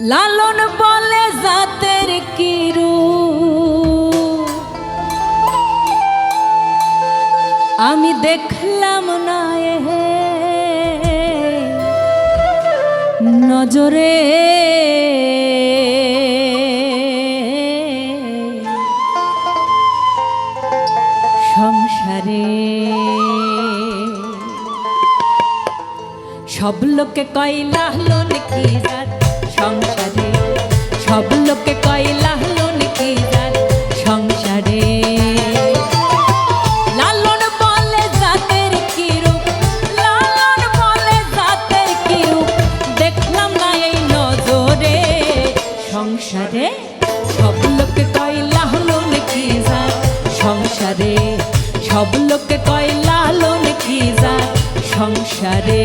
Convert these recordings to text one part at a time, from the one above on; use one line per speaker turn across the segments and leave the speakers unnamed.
লালন বলে জাতের কিরু আমি দেখলাম না নজরে সংসারে সব লোকে কয় লালন কি জাত সংসারে সব লোকে কয় লালন কি জাত সংসারে লালন বলে জাতের কি রূপ লালন বলে জাতের কি রূপ দেখলাম না এই নজরে সংসারে সব লোকে কয় লালন কি জাত সংসারে সব লোকে কয় লালন কি জাত সংসারে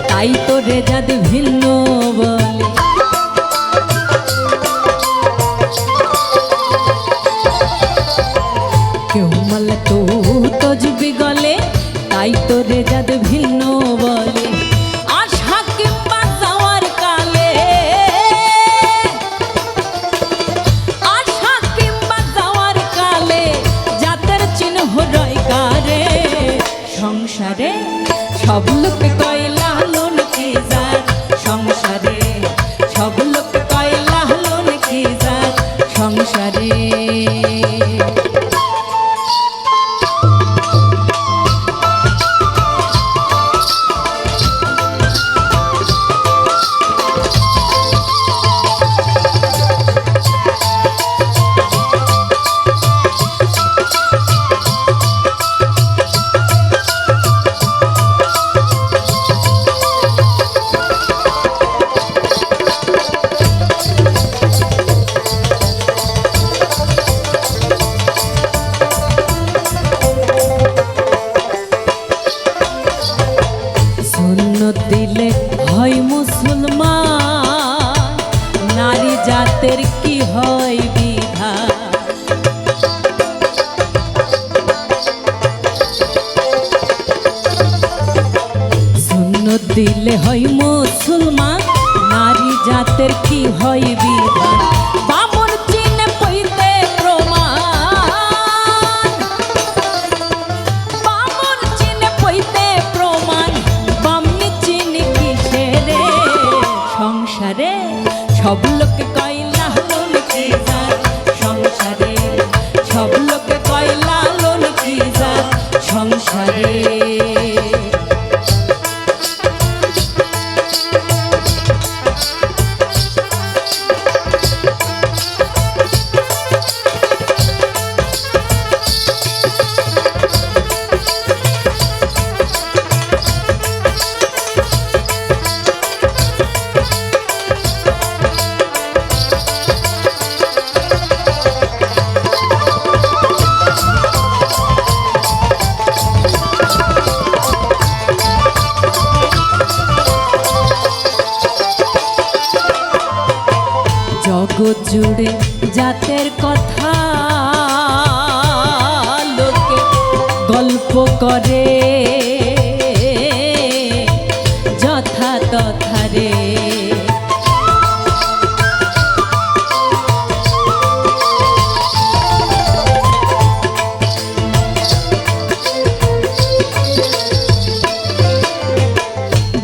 তাই তোরে যাদ ভিন্ন বলে কেউ মালে তো তজবি গলে তাই তোরে যাদ ভিন্ন বলে আশা কিংবা যাওয়ার কালে আশা কিংবা যাওয়ার কালে জাতের চিহ্ন রয় গারে সংসারে সব লোকে কয় লালন কি জাত সংসারে সব লোকে কয় লালন কি জাত সংসারে দিলে হয় মুসলমান নারী জাতের কি হয় বিধান সুন্নত দিলে হয় মুসলমান নারী জাতের কি হয় বিধান বামন চিনে পইতে প্রমাণ বামন চিনে পইতে প্রমাণ সংসারে সব লোকে কয় লালন কি জাত সংসারে সব লোকে কয় লালন কি জাত সংসারে জগৎ জুড়ে জাতের কথা লোকে গল্প করে যথা তথা রে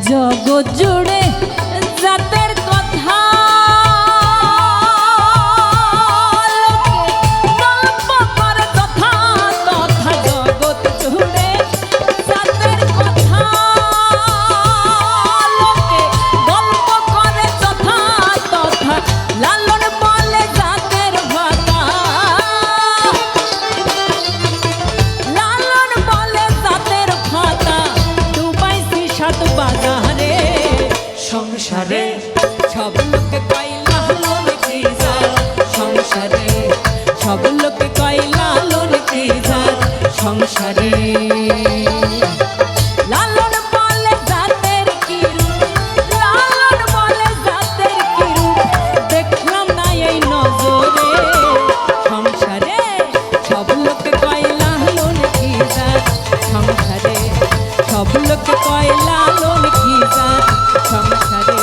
জগৎ জুড়ে জাতের কথা গল্প সংসারে সব লোকে কয় লালন কি জাত সংসারে সব লোকে কয় লালন কি জাত সংসারে লালন বলে জাতের কি রূপ লালন বলে জাতের কি রূপ দেখলাম না এই নজরে সংসারে সব লোকে কয় লালন কি জাত সংসারে সব লোকে কয় লালন কি জাত সংসারে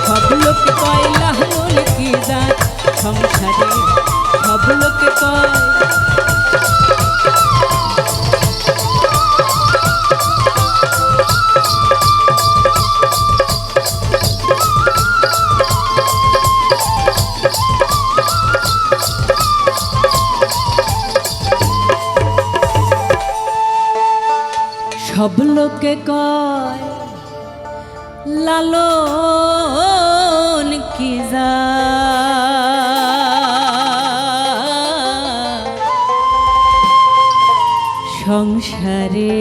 সব লোকে কয় লালন কি জাত সংসারে সব লোকে কয় সব লোকে কয় লালন কি জাত সংসারে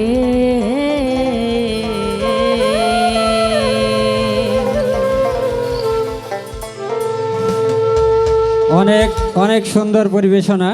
অনেক অনেক সুন্দর পরিবেশনা।